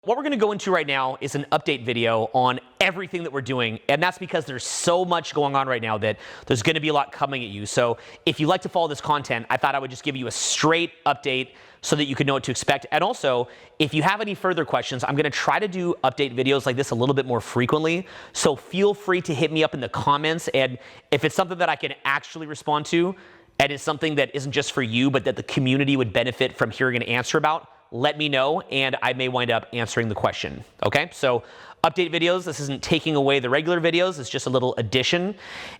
What we're going to go into right now is an update video on everything that we're doing, and that's because there's so much going on right now that there's going to be a lot coming at you. So if you like to follow this content, I thought I would just give you a straight update so that you can know what to expect. And also, if you have any further questions, I'm going to try to do update videos like this a little bit more frequently. So feel free to hit me up in the comments, and if it's something that I can actually respond to, and it's something that isn't just for you, but that the community would benefit from hearing an answer about, let me know, and I may wind up answering the question, okay? So update videos, this isn't taking away the regular videos, it's just a little addition.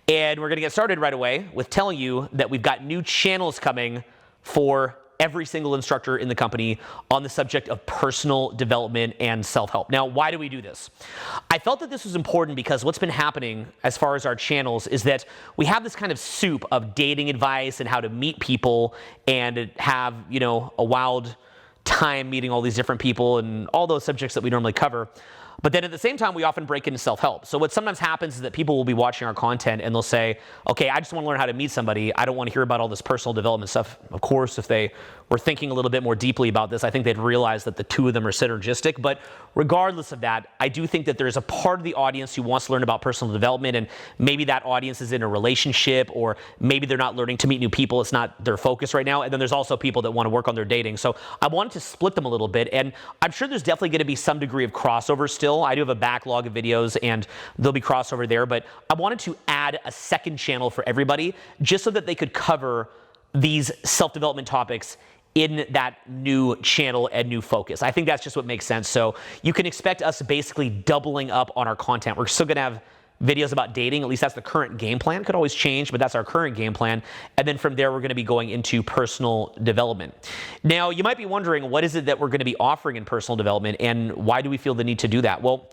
And we're gonna get started right away with telling you that we've got new channels coming for every single instructor in the company on the subject of personal development and self-help. Now, why do we do this? I felt that this was important because what's been happening as far as our channels is that we have this kind of soup of dating advice and how to meet people and have, a wild time meeting all these different people and all those subjects that we normally cover. But then at the same time, we often break into self-help. So what sometimes happens is that people will be watching our content and they'll say, okay, I just want to learn how to meet somebody. I don't want to hear about all this personal development stuff. Of course, if they were thinking a little bit more deeply about this, I think they'd realize that the two of them are synergistic. But regardless of that, I do think that there's a part of the audience who wants to learn about personal development, and maybe that audience is in a relationship, or maybe they're not learning to meet new people. It's not their focus right now. And then there's also people that want to work on their dating. So I wanted to split them a little bit. And I'm sure there's definitely going to be some degree of crossover still. I do have a backlog of videos and there'll be crossover there, but I wanted to add a second channel for everybody just so that they could cover these self-development topics in that new channel and new focus. I think that's just what makes sense. So you can expect us basically doubling up on our content. We're still gonna have videos about dating, at least that's the current game plan. Could always change, but that's our current game plan. And then from there, we're gonna be going into personal development. Now, you might be wondering, what is it that we're gonna be offering in personal development, and why do we feel the need to do that? Well,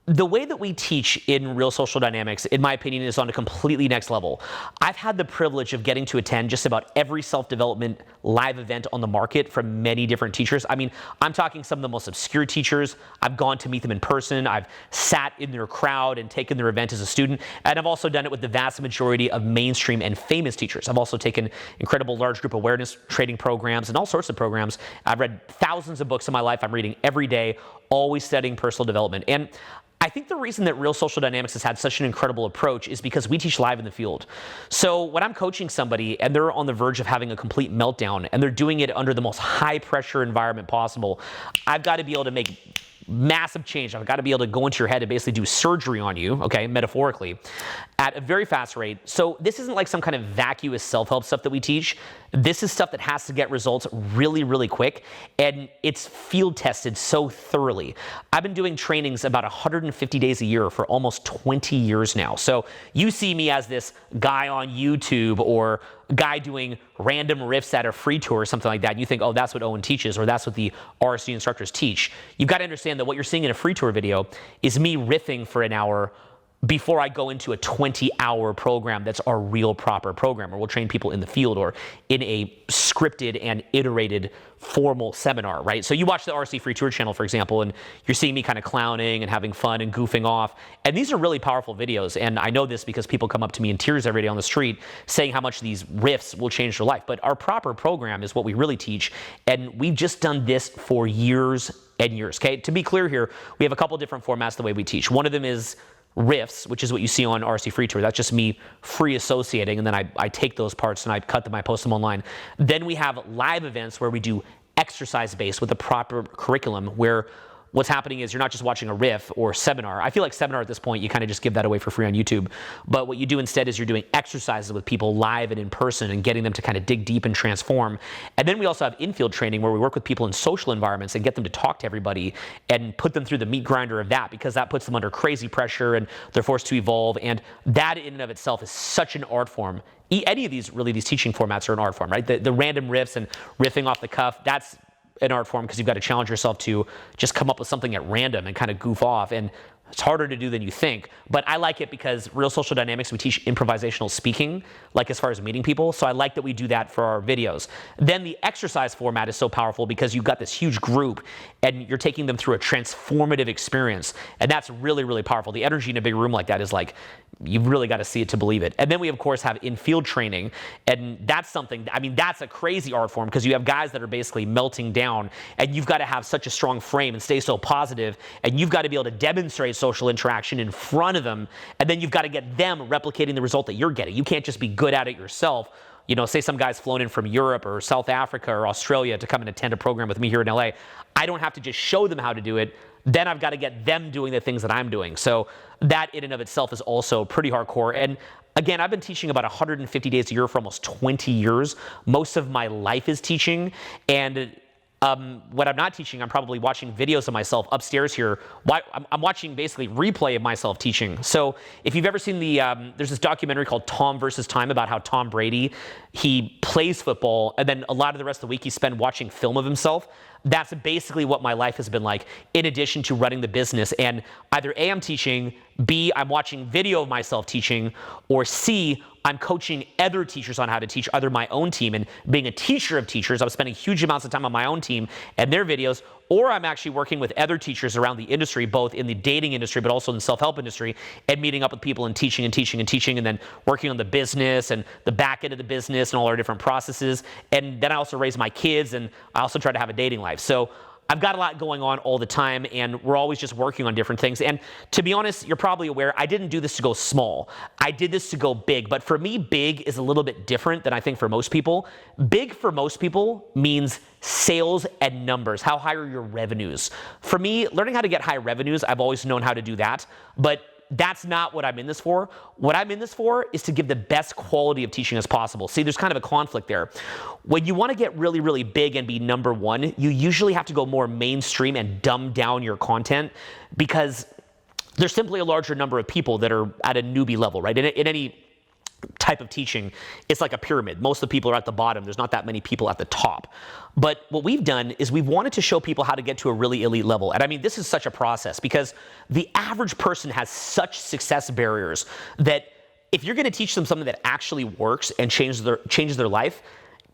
the way that we teach in Real Social Dynamics, in my opinion, is on a completely next level. I've had the privilege of getting to attend just about every self-development live event on the market from many different teachers. I mean, I'm talking some of the most obscure teachers. I've gone to meet them in person. I've sat in their crowd and taken their event as a student. And I've also done it with the vast majority of mainstream and famous teachers. I've also taken incredible large group awareness training programs and all sorts of programs. I've read thousands of books in my life. I'm reading every day, always studying personal development. And I think the reason that Real Social Dynamics has had such an incredible approach is because we teach live in the field. So when I'm coaching somebody and they're on the verge of having a complete meltdown and they're doing it under the most high pressure environment possible, I've got to be able to make massive change. I've got to be able to go into your head and basically do surgery on you, okay, metaphorically, at a very fast rate. So this isn't like some kind of vacuous self-help stuff that we teach. This is stuff that has to get results really, really quick, and it's field tested so thoroughly. I've been doing trainings about 150 days a year for almost 20 years now. So you see me as this guy on YouTube or guy doing random riffs at a free tour or something like that, and you think, oh, that's what Owen teaches, or that's what the RSD instructors teach. You've got to understand that what you're seeing in a free tour video is me riffing for an hour before I go into a 20-hour program that's our real proper program, where we'll train people in the field or in a scripted and iterated formal seminar, right? So you watch the Rst Free Tour channel, for example, and you're seeing me kind of clowning and having fun and goofing off. And these are really powerful videos. And I know this because people come up to me in tears every day on the street saying how much these riffs will change their life. But our proper program is what we really teach. And we've just done this for years and years, okay? To be clear here, we have a couple different formats the way we teach. One of them is riffs, which is what you see on Rst Free Tour. That's just me free associating, and then I take those parts and I cut them, I post them online. Then we have live events where we do exercise-based with a proper curriculum, where what's happening is you're not just watching a riff or seminar. I feel like seminar at this point, you kind of just give that away for free on YouTube. But what you do instead is you're doing exercises with people live and in person and getting them to kind of dig deep and transform. And then we also have in-field training where we work with people in social environments and get them to talk to everybody and put them through the meat grinder of that, because that puts them under crazy pressure and they're forced to evolve. And that in and of itself is such an art form. Any of these teaching formats are an art form, right? The random riffs and riffing off the cuff, that's an art form because you've got to challenge yourself to just come up with something at random and kind of goof off. And It's harder to do than you think, but I like it because Real Social Dynamics, we teach improvisational speaking, like as far as meeting people. So I like that we do that for our videos. Then the exercise format is so powerful because you've got this huge group and you're taking them through a transformative experience. And that's really, really powerful. The energy in a big room like that is like, you've really got to see it to believe it. And then we, of course, have in-field training. And that's something, I mean, that's a crazy art form because you have guys that are basically melting down and you've got to have such a strong frame and stay so positive. And you've got to be able to demonstrate social interaction in front of them. And then you've got to get them replicating the result that you're getting. You can't just be good at it yourself. You know, say some guy's flown in from Europe or South Africa or Australia to come and attend a program with me here in LA. I don't have to just show them how to do it. Then I've got to get them doing the things that I'm doing. So that in and of itself is also pretty hardcore. And again, I've been teaching about 150 days a year for almost 20 years. Most of my life is teaching. And when I'm not teaching, I'm probably watching videos of myself upstairs here. I'm watching basically replay of myself teaching. So if you've ever seen there's this documentary called Tom versus Time about how Tom Brady, he plays football and then a lot of the rest of the week he spent watching film of himself. That's basically what my life has been like, in addition to running the business. And either A, I'm teaching, B, I'm watching video of myself teaching, or C, I'm coaching other teachers on how to teach, either my own team. And being a teacher of teachers, I'm spending huge amounts of time on my own team and their videos, or I'm actually working with other teachers around the industry, both in the dating industry, but also in the self-help industry, and meeting up with people and teaching and teaching and teaching, and then working on the business and the back end of the business and all our different processes. And then I also raise my kids, and I also try to have a dating life. So I've got a lot going on all the time, and we're always just working on different things. And to be honest, you're probably aware, I didn't do this to go small. I did this to go big. But for me, big is a little bit different than I think for most people. Big for most people means sales and numbers. How high are your revenues? For me, learning how to get high revenues, I've always known how to do that. But that's not what I'm in this for. What I'm in this for is to give the best quality of teaching as possible. See, there's kind of a conflict there. When you want to get really, really big and be number one, you usually have to go more mainstream and dumb down your content because there's simply a larger number of people that are at a newbie level, right? In any type of teaching, it's like a pyramid. Most of the people are at the bottom. There's not that many people at the top. But what we've done is we've wanted to show people how to get to a really elite level. And I mean, this is such a process because the average person has such success barriers that if you're going to teach them something that actually works and changes their life,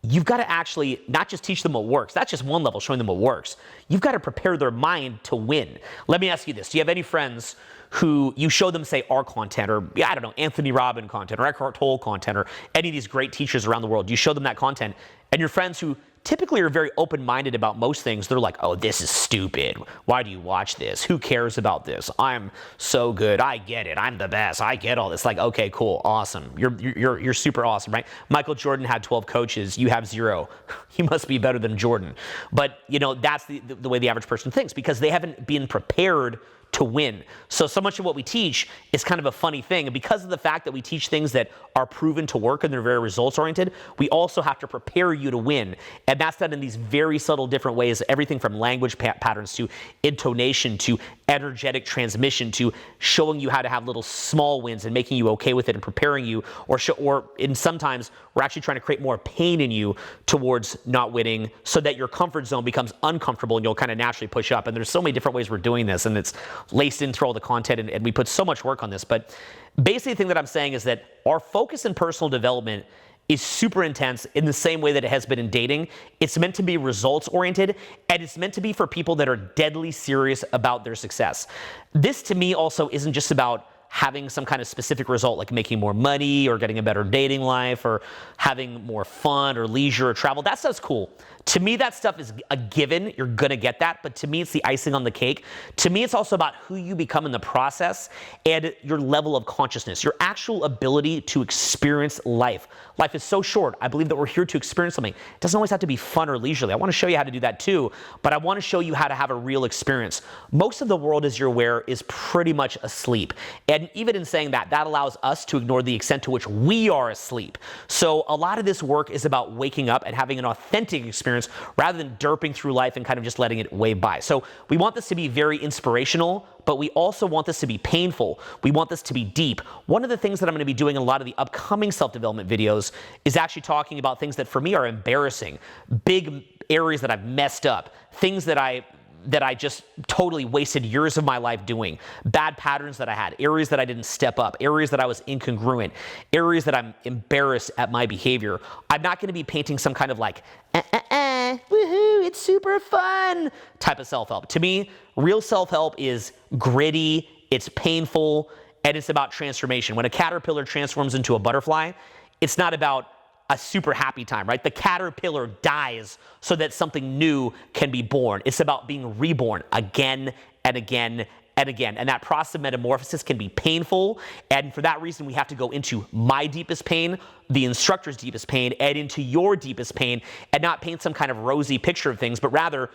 you've got to actually not just teach them what works. That's just one level, showing them what works. You've got to prepare their mind to win. Let me ask you this. Do you have any friends who you show them, say, our content or, I don't know, Anthony Robbins content or Eckhart Tolle content or any of these great teachers around the world? You show them that content, and your friends who typically are very open-minded about most things, they're like, oh, this is stupid. Why do you watch this? Who cares about this? I'm so good. I get it. I'm the best. I get all this. Like, okay, cool, awesome. You're super awesome, right? Michael Jordan had 12 coaches. You have 0. You must be better than Jordan. But, you know, that's the way the average person thinks because they haven't been prepared to win. So much of what we teach is kind of a funny thing. And because of the fact that we teach things that are proven to work and they're very results oriented, we also have to prepare you to win. And that's done in these very subtle different ways, everything from language patterns to intonation to energetic transmission to showing you how to have little small wins and making you okay with it and preparing you, or in sometimes we're actually trying to create more pain in you towards not winning so that your comfort zone becomes uncomfortable and you'll kind of naturally push up. And there's so many different ways we're doing this, and it's laced in through all the content, and we put so much work on this. But basically the thing that I'm saying is that our focus in personal development is super intense in the same way that it has been in dating. It's meant to be results oriented, and it's meant to be for people that are deadly serious about their success. This to me also isn't just about having some kind of specific result like making more money or getting a better dating life or having more fun or leisure or travel. That stuff's cool. To me, that stuff is a given. You're going to get that. But to me, it's the icing on the cake. To me, it's also about who you become in the process and your level of consciousness, your actual ability to experience life. Life is so short. I believe that we're here to experience something. It doesn't always have to be fun or leisurely. I want to show you how to do that too, but I want to show you how to have a real experience. Most of the world, as you're aware, is pretty much asleep. And even in saying that, that allows us to ignore the extent to which we are asleep. So a lot of this work is about waking up and having an authentic experience rather than derping through life and kind of just letting it wave by. So we want this to be very inspirational, but we also want this to be painful. We want this to be deep. One of the things that I'm going to be doing in a lot of the upcoming self-development videos is actually talking about things that for me are embarrassing, big areas that I've messed up, things that I that I just totally wasted years of my life doing, bad patterns that I had, areas that I didn't step up, areas that I was incongruent, areas that I'm embarrassed at my behavior. I'm not going to be painting some kind of like, woohoo, it's super fun type of self-help. To me, real self-help is gritty, it's painful, and it's about transformation. When a caterpillar transforms into a butterfly, it's not about a super happy time, right? The caterpillar dies so that something new can be born. It's about being reborn again and again and again. And that process of metamorphosis can be painful. And for that reason, we have to go into my deepest pain, the instructor's deepest pain, and into your deepest pain, and not paint some kind of rosy picture of things, but rather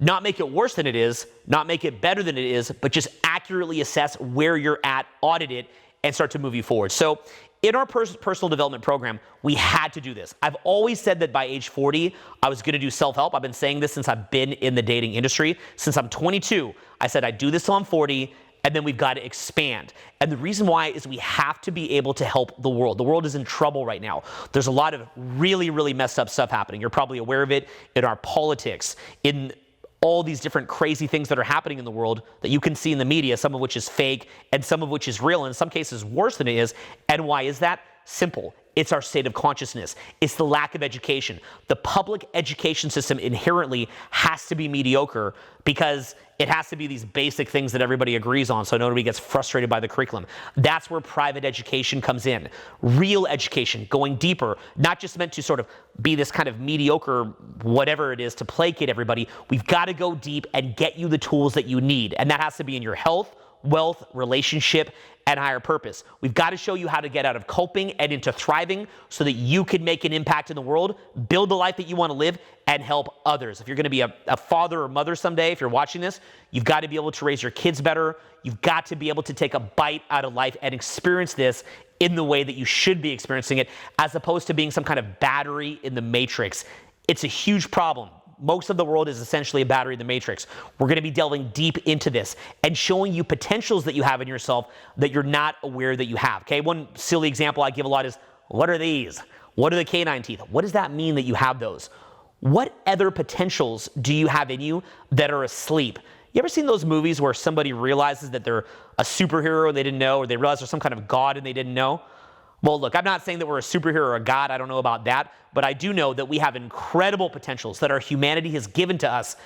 not make it worse than it is, not make it better than it is, but just accurately assess where you're at, audit it, and start to move you forward. So in our personal development program, we had to do this. I've always said that by age 40, I was going to do self-help. I've been saying this since I've been in the dating industry. Since I'm 22, I said I'd do this till I'm 40, and then we've got to expand. And the reason why is we have to be able to help the world. The world is in trouble right now. There's a lot of really, really messed up stuff happening. You're probably aware of it in our politics, in all these different crazy things that are happening in the world that you can see in the media, some of which is fake and some of which is real, and in some cases worse than it is. And why is that? Simple. It's our state of consciousness. It's the lack of education. The public education system inherently has to be mediocre because it has to be these basic things that everybody agrees on so nobody gets frustrated by the curriculum. That's where private education comes in. Real education, going deeper, not just meant to sort of be this kind of mediocre whatever it is to placate everybody. We've got to go deep and get you the tools that you need. And that has to be in your health, wealth, relationship, and higher purpose. We've got to show you how to get out of coping and into thriving so that you can make an impact in the world, build the life that you want to live, and help others. If you're going to be a father or mother someday, if you're watching this, you've got to be able to raise your kids better. You've got to be able to take a bite out of life and experience this in the way that you should be experiencing it, as opposed to being some kind of battery in the matrix. It's a huge problem. Most of the world is essentially a battery in the matrix. We're going to be delving deep into this and showing you potentials that you have in yourself that you're not aware that you have. Okay, one silly example I give a lot is, what are these? What are the canine teeth? What does that mean that you have those? What other potentials do you have in you that are asleep? You ever seen those movies where somebody realizes that they're a superhero and they didn't know, or they realize they're some kind of god and they didn't know? Well, look, I'm not saying that we're a superhero or a god. I don't know about that. But I do know that we have incredible potentials that our humanity has given to us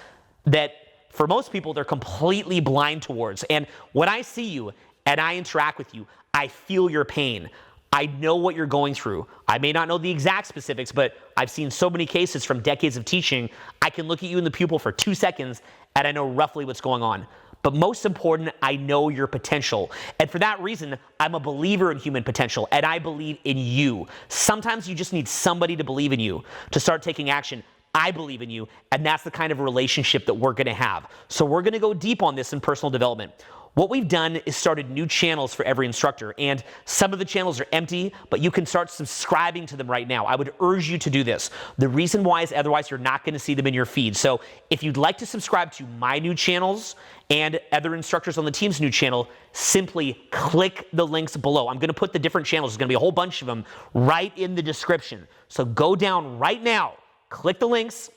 that for most people, they're completely blind towards. And when I see you and I interact with you, I feel your pain. I know what you're going through. I may not know the exact specifics, but I've seen so many cases from decades of teaching. I can look at you in the pupil for 2 seconds and I know roughly what's going on. But most important, I know your potential. And for that reason, I'm a believer in human potential, and I believe in you. Sometimes you just need somebody to believe in you, to start taking action. I believe in you, and that's the kind of relationship that we're going to have. So we're going to go deep on this in personal development. What we've done is started new channels for every instructor, and some of the channels are empty, but you can start subscribing to them right now. I would urge you to do this. The reason why is otherwise you're not going to see them in your feed. So if you'd like to subscribe to my new channels and other instructors on the team's new channel, simply click the links below. I'm going to put the different channels, there's going to be a whole bunch of them, right in the description. So go down right now, click the links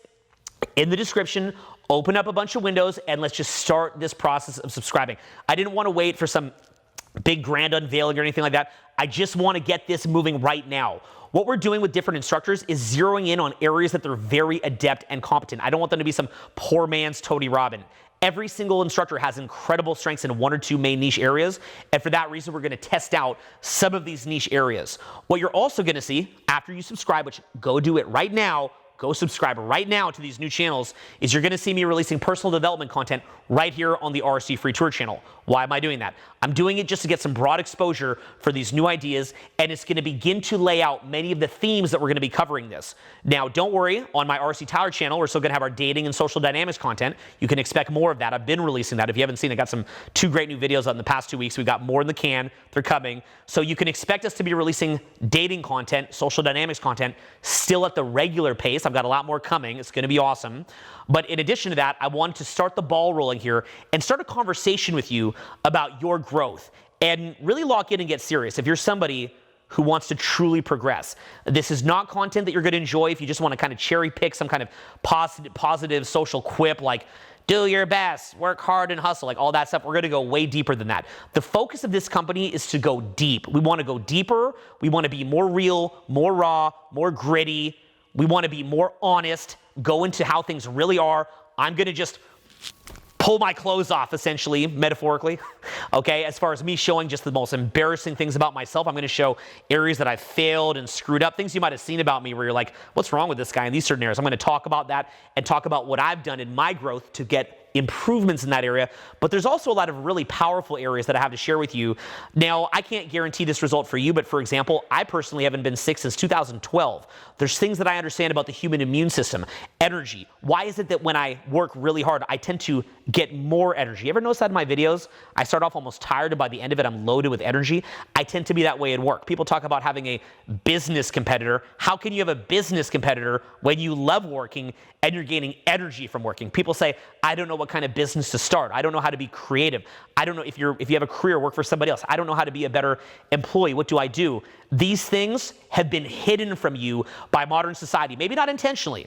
in the description, open up a bunch of windows, and let's just start this process of subscribing. I didn't want to wait for some big grand unveiling or anything like that. I just want to get this moving right now. What we're doing with different instructors is zeroing in on areas that they're very adept and competent. I don't want them to be some poor man's Tony Robbins. Every single instructor has incredible strengths in 1 or 2 main niche areas, and for that reason, we're going to test out some of these niche areas. What you're also going to see after you subscribe, which go do it right now, go subscribe right now to these new channels, is you're going to see me releasing personal development content right here on the Rst Free Tour channel. Why am I doing that? I'm doing it just to get some broad exposure for these new ideas, and it's going to begin to lay out many of the themes that we're going to be covering this. Now, don't worry, on my RC Tyler channel, we're still going to have our dating and social dynamics content. You can expect more of that. I've been releasing that. If you haven't seen it, I got some 2 great new videos out in the past 2 weeks. We've got more in the can. They're coming. So you can expect us to be releasing dating content, social dynamics content, still at the regular pace. I've got a lot more coming. It's going to be awesome. But in addition to that, I wanted to start the ball rolling here and start a conversation with you about your growth and really lock in and get serious. If you're somebody who wants to truly progress, this is not content that you're going to enjoy if you just want to kind of cherry pick some kind of positive social quip like do your best, work hard and hustle, like all that stuff. We're going to go way deeper than that. The focus of this company is to go deep. We want to go deeper. We want to be more real, more raw, more gritty. We want to be more honest, go into how things really are. I'm going to just pull my clothes off, essentially, metaphorically, okay? As far as me showing just the most embarrassing things about myself, I'm going to show areas that I've failed and screwed up, things you might have seen about me where you're like, what's wrong with this guy in these certain areas? I'm going to talk about that and talk about what I've done in my growth to get improvements in that area. But there's also a lot of really powerful areas that I have to share with you. Now, I can't guarantee this result for you, but for example, I personally haven't been sick since 2012. There's things that I understand about the human immune system, energy. Why is it that when I work really hard, I tend to get more energy? You ever notice that in my videos? I start off almost tired, and by the end of it, I'm loaded with energy. I tend to be that way at work. People talk about having a business competitor. How can you have a business competitor when you love working and you're gaining energy from working? People say, I don't know what kind of business to start. I don't know how to be creative. I don't know if you have a career, work for somebody else. I don't know how to be a better employee. What do I do? These things have been hidden from you by modern society. Maybe not intentionally.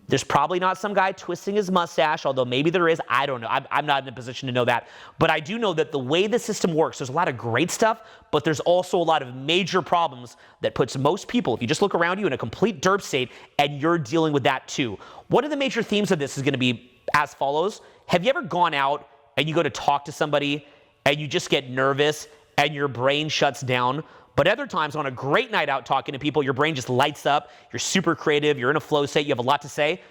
There's probably not some guy twisting his mustache, although maybe there is. I don't know. I'm not in a position to know that. But I do know that the way the system works, there's a lot of great stuff, but there's also a lot of major problems that puts most people, if you just look around you, in a complete derp state, and you're dealing with that too. One of the major themes of this is going to be as follows. Have you ever gone out and you go to talk to somebody and you just get nervous and your brain shuts down? But other times on a great night out talking to people, your brain just lights up, you're super creative, you're in a flow state, you have a lot to say.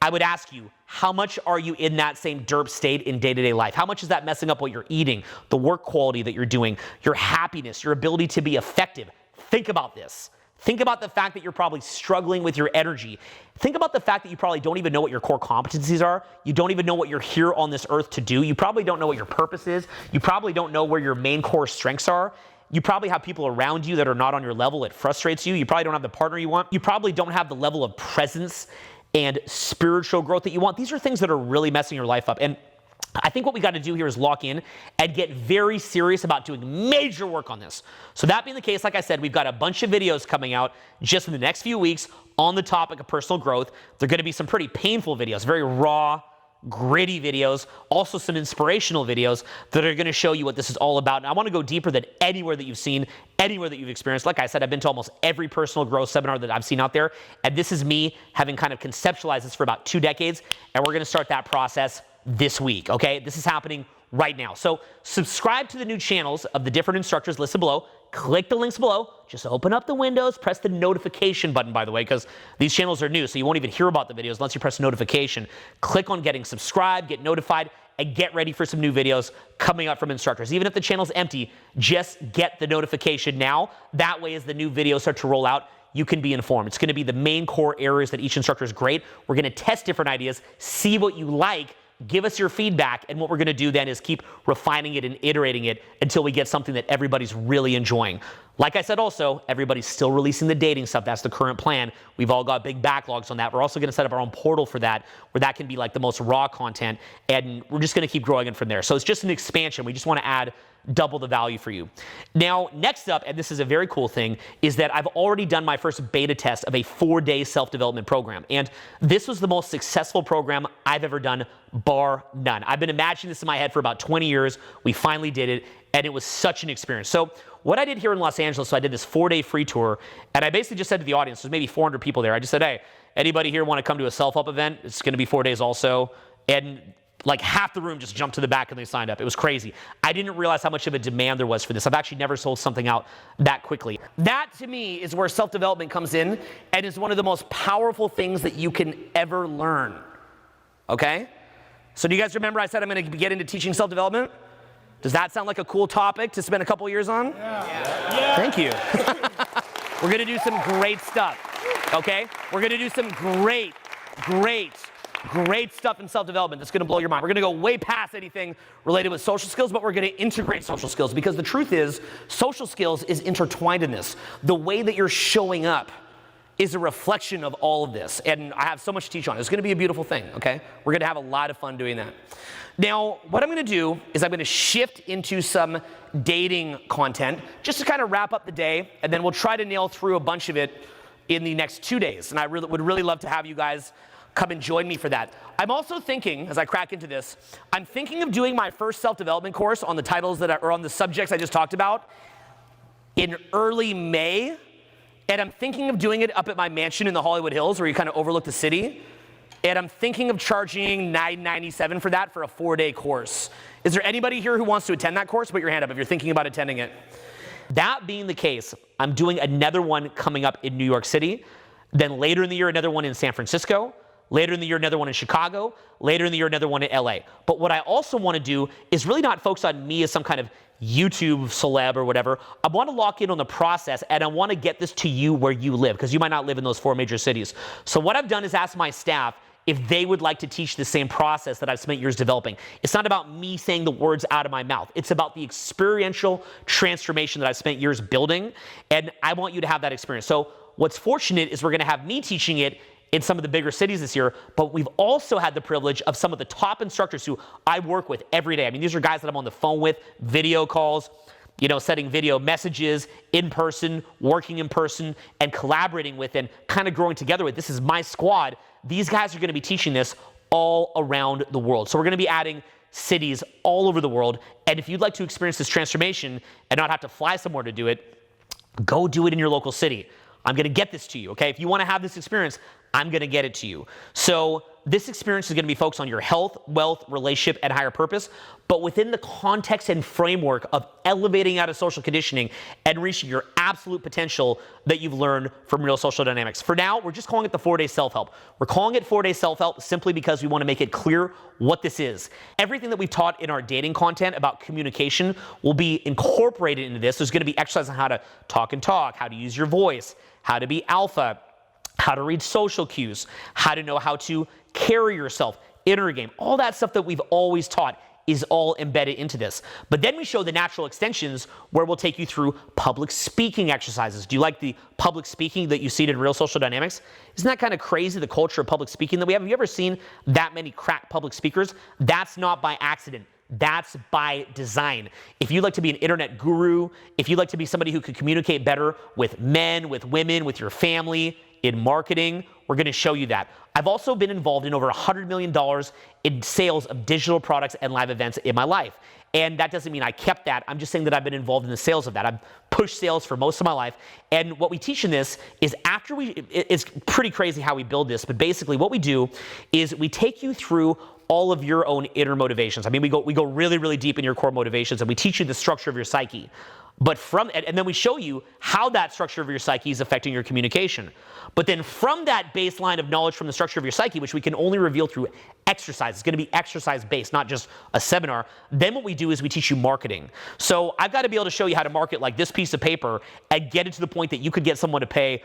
I would ask you, how much are you in that same derp state in day-to-day life? How much is that messing up what you're eating, the work quality that you're doing, your happiness, your ability to be effective? Think about this. Think about the fact that you're probably struggling with your energy. Think about the fact that you probably don't even know what your core competencies are. You don't even know what you're here on this earth to do. You probably don't know what your purpose is. You probably don't know where your main core strengths are. You probably have people around you that are not on your level. It frustrates you. You probably don't have the partner you want. You probably don't have the level of presence and spiritual growth that you want. These are things that are really messing your life up. And I think what we got to do here is lock in and get very serious about doing major work on this. So that being the case, like I said, we've got a bunch of videos coming out just in the next few weeks on the topic of personal growth. They're going to be some pretty painful videos, very raw, gritty videos, also some inspirational videos that are going to show you what this is all about. And I want to go deeper than anywhere that you've seen, anywhere that you've experienced. Like I said, I've been to almost every personal growth seminar that I've seen out there. And this is me having kind of conceptualized this for about 2 decades. And we're going to start that process this week, okay? This is happening right now. So subscribe to the new channels of the different instructors listed below. Click the links below. Just open up the windows, press the notification button, by the way, because these channels are new, so you won't even hear about the videos unless you press notification. Click on getting subscribed, get notified, and get ready for some new videos coming up from instructors. Even if the channel's empty, just get the notification now. That way, as the new videos start to roll out, you can be informed. It's going to be the main core areas that each instructor is great. We're going to test different ideas, see what you like, give us your feedback, and what we're going to do then is keep refining it and iterating it until we get something that everybody's really enjoying. Like I said also, everybody's still releasing the dating stuff. That's the current plan. We've all got big backlogs on that. We're also going to set up our own portal for that, where that can be like the most raw content, and we're just going to keep growing it from there. So it's just an expansion. We just want to add double the value for you. Now, next up, and this is a very cool thing, is that I've already done my first beta test of a 4-day self-development program. And this was the most successful program I've ever done, bar none. I've been imagining this in my head for about 20 years. We finally did it, and it was such an experience. So what I did here in Los Angeles, so I did this 4-day free tour, and I basically just said to the audience, there's maybe 400 people there. I just said, hey, anybody here want to come to a self-help event? It's going to be 4 days also. And like half the room just jumped to the back and they signed up. It was crazy. I didn't realize how much of a demand there was for this. I've actually never sold something out that quickly. That to me is where self-development comes in and is one of the most powerful things that you can ever learn. Okay? So do you guys remember I said I'm going to get into teaching self-development? Does that sound like a cool topic to spend a couple years on? Yeah. Thank you. We're going to do some great stuff. Okay? We're going to do some great stuff in self-development that's going to blow your mind. We're going to go way past anything related with social skills, but we're going to integrate social skills because the truth is social skills is intertwined in this. The way that you're showing up is a reflection of all of this, and I have so much to teach on. It's going to be a beautiful thing, okay? We're going to have a lot of fun doing that. Now, what I'm going to do is I'm going to shift into some dating content just to kind of wrap up the day, and then we'll try to nail through a bunch of it in the next 2 days, and I would really love to have you guys come and join me for that. I'm also thinking, as I crack into this, I'm thinking of doing my first self-development course on the titles or on the subjects I just talked about in early May. And I'm thinking of doing it up at my mansion in the Hollywood Hills where you kind of overlook the city. And I'm thinking of charging $997 for that for a 4-day course. Is there anybody here who wants to attend that course? Put your hand up if you're thinking about attending it. That being the case, I'm doing another one coming up in New York City. Then later in the year, another one in San Francisco. Later in the year, another one in Chicago. Later in the year, another one in LA. But what I also want to do is really not focus on me as some kind of YouTube celeb or whatever. I want to lock in on the process, and I want to get this to you where you live, because you might not live in those 4 major cities. So what I've done is ask my staff if they would like to teach the same process that I've spent years developing. It's not about me saying the words out of my mouth. It's about the experiential transformation that I've spent years building, and I want you to have that experience. So what's fortunate is we're going to have me teaching it in some of the bigger cities this year, but we've also had the privilege of some of the top instructors who I work with every day. I mean, these are guys that I'm on the phone with, video calls, setting video messages in person, working in person, and collaborating with and kind of growing together with. This is my squad. These guys are going to be teaching this all around the world. So we're going to be adding cities all over the world. And if you'd like to experience this transformation and not have to fly somewhere to do it, go do it in your local city. I'm going to get this to you, okay? If you want to have this experience, I'm going to get it to you. So this experience is going to be focused on your health, wealth, relationship, and higher purpose, but within the context and framework of elevating out of social conditioning and reaching your absolute potential that you've learned from Real Social Dynamics. For now, we're just calling it the 4-day self-help. We're calling it 4-day self-help simply because we want to make it clear what this is. Everything that we've taught in our dating content about communication will be incorporated into this. There's going to be exercises on how to talk, how to use your voice, how to be alpha, how to read social cues, how to know how to carry yourself, inner game. All that stuff that we've always taught is all embedded into this. But then we show the natural extensions where we'll take you through public speaking exercises. Do you like the public speaking that you see in Real Social Dynamics? Isn't that kind of crazy, the culture of public speaking that we have? Have you ever seen that many crack public speakers? That's not by accident. That's by design. If you'd like to be an internet guru, if you'd like to be somebody who could communicate better with men, with women, with your family, in marketing, we're going to show you that. I've also been involved in over $100 million in sales of digital products and live events in my life. And that doesn't mean I kept that. I'm just saying that I've been involved in the sales of that. I've pushed sales for most of my life. And what we teach in this is it's pretty crazy how we build this, but basically what we do is we take you through all of your own inner motivations. I mean, we go really, really deep in your core motivations, and we teach you the structure of your psyche. But and then we show you how that structure of your psyche is affecting your communication. But then from that baseline of knowledge from the structure of your psyche, which we can only reveal through exercise, it's going to be exercise-based, not just a seminar. Then what we do is we teach you marketing. So I've got to be able to show you how to market like this piece of paper and get it to the point that you could get someone to pay,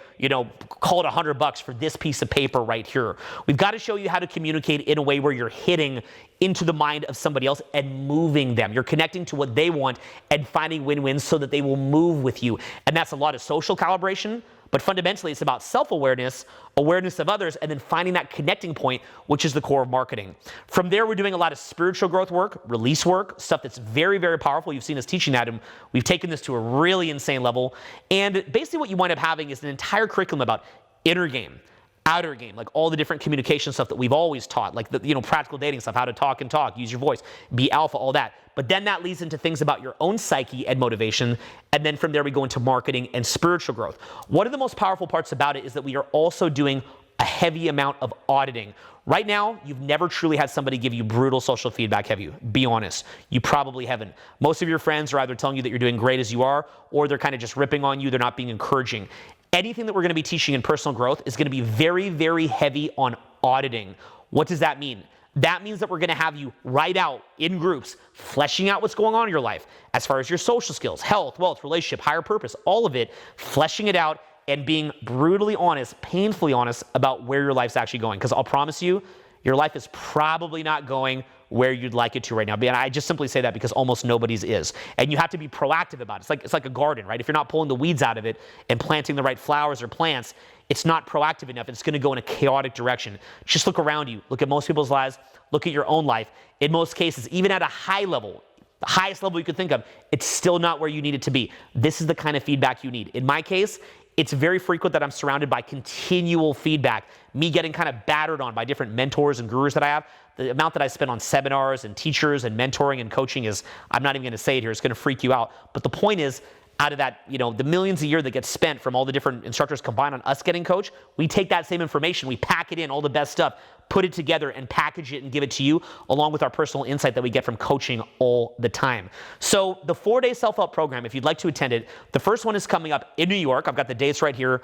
call it $100 for this piece of paper right here. We've got to show you how to communicate in a way where you're hitting into the mind of somebody else and moving them. You're connecting to what they want and finding win-wins so that they will move with you. And that's a lot of social calibration, but fundamentally it's about self-awareness, awareness of others, and then finding that connecting point, which is the core of marketing. From there, we're doing a lot of spiritual growth work, release work, stuff that's very, very powerful. You've seen us teaching that, and we've taken this to a really insane level. And basically what you wind up having is an entire curriculum about inner game, outer game, like all the different communication stuff that we've always taught, like the practical dating stuff, how to talk, use your voice, be alpha, all that. But then that leads into things about your own psyche and motivation. And then from there, we go into marketing and spiritual growth. One of the most powerful parts about it is that we are also doing a heavy amount of auditing. Right now, you've never truly had somebody give you brutal social feedback, have you? Be honest. You probably haven't. Most of your friends are either telling you that you're doing great as you are, or they're kind of just ripping on you. They're not being encouraging. Anything that we're going to be teaching in personal growth is going to be very, very heavy on auditing. What does that mean? That means that we're going to have you write out in groups, fleshing out what's going on in your life as far as your social skills, health, wealth, relationship, higher purpose, all of it, fleshing it out and being brutally honest, painfully honest about where your life's actually going. Because I'll promise you, your life is probably not going where you'd like it to right now. And I just simply say that because almost nobody's is. And you have to be proactive about it. It's like a garden, right? If you're not pulling the weeds out of it and planting the right flowers or plants, it's not proactive enough. It's going to go in a chaotic direction. Just look around you. Look at most people's lives. Look at your own life. In most cases, even at a high level, the highest level you could think of, it's still not where you need it to be. This is the kind of feedback you need. In my case, it's very frequent that I'm surrounded by continual feedback, me getting kind of battered on by different mentors and gurus that I have. The amount that I spend on seminars and teachers and mentoring and coaching is, I'm not even going to say it here, it's going to freak you out. But the point is, out of that, the millions a year that gets spent from all the different instructors combined on us getting coached, we take that same information, we pack it in, all the best stuff, put it together and package it and give it to you, along with our personal insight that we get from coaching all the time. So the 4-day self-help program, if you'd like to attend it, the first one is coming up in New York. I've got the dates right here.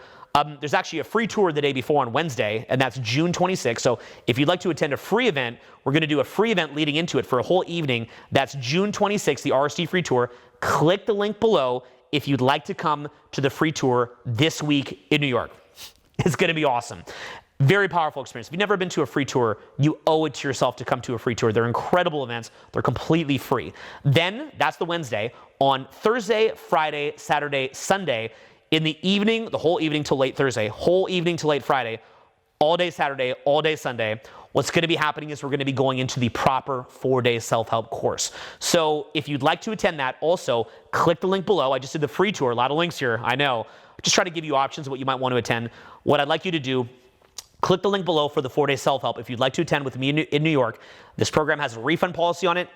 There's actually a free tour the day before on Wednesday, and that's June 26th. So if you'd like to attend a free event, we're going to do a free event leading into it for a whole evening. That's June 26th, the Rst Free Tour. Click the link below if you'd like to come to the free tour this week in New York. It's going to be awesome. Very powerful experience. If you've never been to a free tour, you owe it to yourself to come to a free tour. They're incredible events. They're completely free. Then, that's the Wednesday. On Thursday, Friday, Saturday, Sunday, in the evening, the whole evening till late Thursday, whole evening till late Friday, all day Saturday, all day Sunday, what's going to be happening is we're going to be going into the proper 4-day self-help course. So if you'd like to attend that, also click the link below. I just did the free tour. A lot of links here, I know. Just try to give you options of what you might want to attend. What I'd like you to do, click the link below for the 4-day self-help. If you'd like to attend with me in New York, this program has a refund policy on it.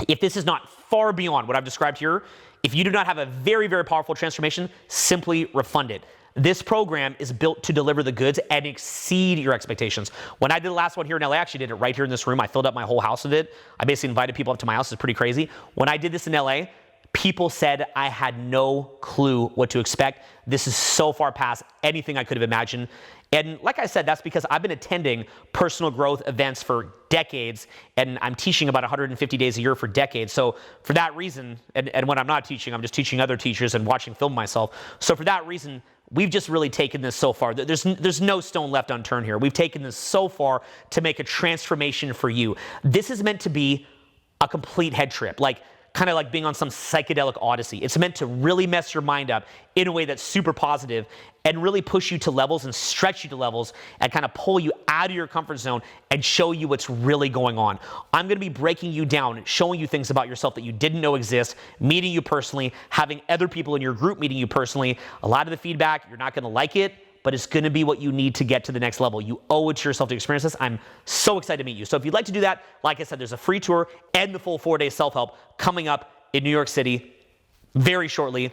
If this is not far beyond what I've described here, if you do not have a very, very powerful transformation, simply refund it. This program is built to deliver the goods and exceed your expectations. When I did the last one here in LA, I actually did it right here in this room. I filled up my whole house with it. I basically invited people up to my house. It's pretty crazy. When I did this in LA, people said I had no clue what to expect. This is so far past anything I could have imagined. And like I said, that's because I've been attending personal growth events for decades, and I'm teaching about 150 days a year for decades. So for that reason, and when I'm not teaching, I'm just teaching other teachers and watching film myself. So for that reason, we've just really taken this so far. There's no stone left unturned here. We've taken this so far to make a transformation for you. This is meant to be a complete head trip, kind of like being on some psychedelic odyssey. It's meant to really mess your mind up in a way that's super positive and really push you to levels and stretch you to levels and kind of pull you out of your comfort zone and show you what's really going on. I'm going to be breaking you down and showing you things about yourself that you didn't know exist, meeting you personally, having other people in your group meeting you personally. A lot of the feedback, you're not going to like it, but it's going to be what you need to get to the next level. You owe it to yourself to experience this. I'm so excited to meet you. So if you'd like to do that, like I said, there's a free tour and the full 4-day self-help coming up in New York City very shortly.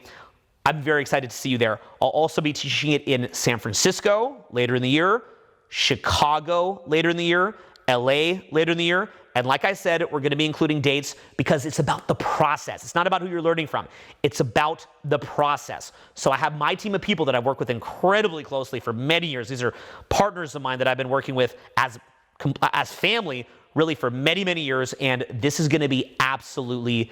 I'm very excited to see you there. I'll also be teaching it in San Francisco later in the year, Chicago later in the year, LA later in the year. And like I said, we're going to be including dates because it's about the process. It's not about who you're learning from. It's about the process. So I have my team of people that I've worked with incredibly closely for many years. These are partners of mine that I've been working with as family really for many, many years. And this is going to be absolutely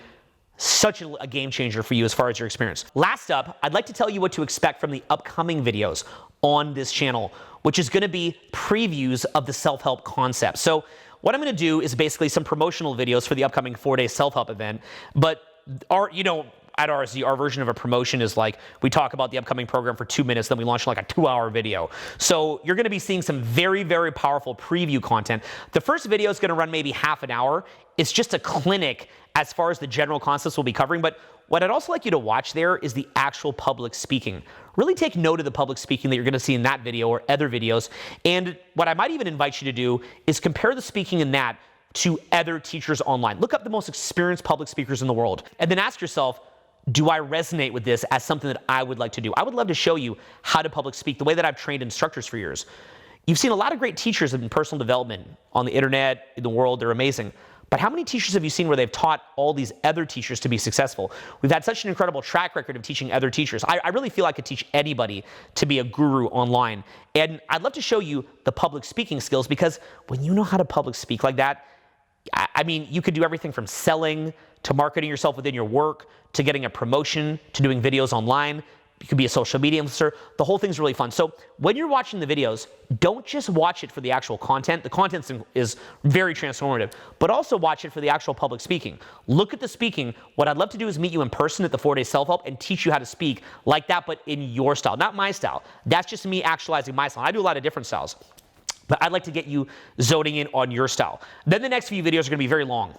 such a game changer for you as far as your experience. Last up, I'd like to tell you what to expect from the upcoming videos on this channel, which is going to be previews of the self-help concept. So what I'm going to do is basically some promotional videos for the upcoming 4-day self-help event. But at RSD, our version of a promotion is like we talk about the upcoming program for 2 minutes, then we launch like a 2-hour video. So you're going to be seeing some very, very powerful preview content. The first video is going to run maybe half an hour. It's just a clinic as far as the general concepts we'll be covering. But what I'd also like you to watch there is the actual public speaking. Really take note of the public speaking that you're going to see in that video or other videos. And what I might even invite you to do is compare the speaking in that to other teachers online. Look up the most experienced public speakers in the world and then ask yourself, do I resonate with this as something that I would like to do? I would love to show you how to public speak the way that I've trained instructors for years. You've seen a lot of great teachers in personal development on the internet, in the world. They're amazing. But how many teachers have you seen where they've taught all these other teachers to be successful? We've had such an incredible track record of teaching other teachers. I really feel I could teach anybody to be a guru online. And I'd love to show you the public speaking skills because when you know how to public speak like that, I mean, you could do everything from selling to marketing yourself within your work to getting a promotion to doing videos online. You could be a social media influencer. The whole thing's really fun. So when you're watching the videos, don't just watch it for the actual content. The content is very transformative, but also watch it for the actual public speaking. Look at the speaking. What I'd love to do is meet you in person at the 4-day self-help and teach you how to speak like that, but in your style, not my style. That's just me actualizing my style. I do a lot of different styles, but I'd like to get you zoning in on your style. Then the next few videos are going to be very long.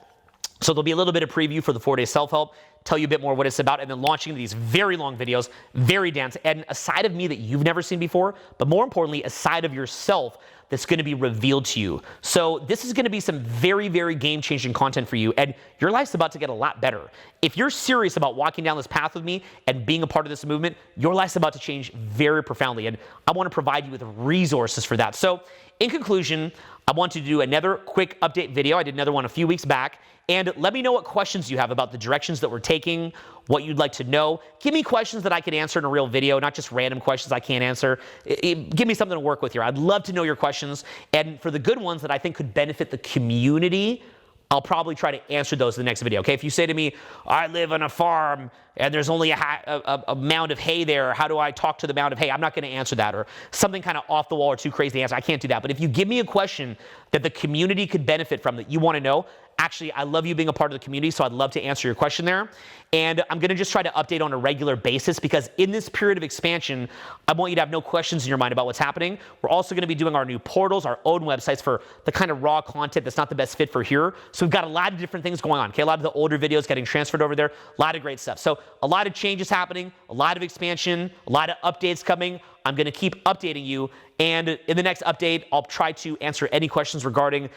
So there'll be a little bit of preview for the 4-day self-help, tell you a bit more what it's about, and then launching these very long videos, very dense, and a side of me that you've never seen before, but more importantly, a side of yourself that's going to be revealed to you. So this is going to be some very, very game-changing content for you, and your life's about to get a lot better. If you're serious about walking down this path with me and being a part of this movement, your life's about to change very profoundly, and I want to provide you with resources for that. So in conclusion, I want to do another quick update video. I did another one a few weeks back. And let me know what questions you have about the directions that we're taking, what you'd like to know. Give me questions that I can answer in a real video, not just random questions I can't answer. Give me something to work with here. I'd love to know your questions. And for the good ones that I think could benefit the community, I'll probably try to answer those in the next video. Okay, if you say to me, I live on a farm and there's only a mound of hay there, how do I talk to the mound of hay? I'm not going to answer that, or something kind of off the wall or too crazy to answer. I can't do that. But if you give me a question that the community could benefit from, that you want to know, actually, I love you being a part of the community, so I'd love to answer your question there. And I'm going to just try to update on a regular basis, because in this period of expansion, I want you to have no questions in your mind about what's happening. We're also going to be doing our new portals, our own websites for the kind of raw content that's not the best fit for here. So we've got a lot of different things going on. Okay, a lot of the older videos getting transferred over there, a lot of great stuff. So a lot of changes happening, a lot of expansion, a lot of updates coming. I'm going to keep updating you. And in the next update, I'll try to answer any questions regarding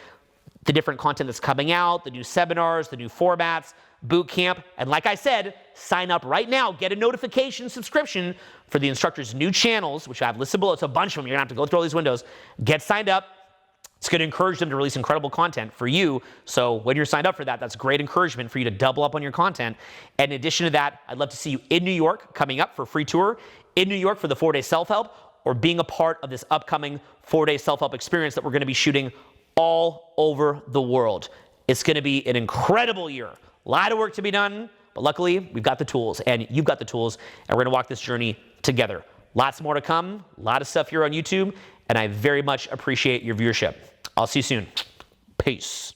the different content that's coming out, the new seminars, the new formats, boot camp. And like I said, sign up right now. Get a notification subscription for the instructors' new channels, which I have listed below. It's a bunch of them. You're going to have to go through all these windows. Get signed up. It's going to encourage them to release incredible content for you. So when you're signed up for that, that's great encouragement for you to double up on your content. And in addition to that, I'd love to see you in New York coming up for free tour, in New York for the 4-day self-help, or being a part of this upcoming 4-day self-help experience that we're going to be shooting all over the world. It's going to be an incredible year. A lot of work to be done, but luckily we've got the tools, and you've got the tools, and we're going to walk this journey together. Lots more to come, a lot of stuff here on YouTube, and I very much appreciate your viewership. I'll see you soon. Peace.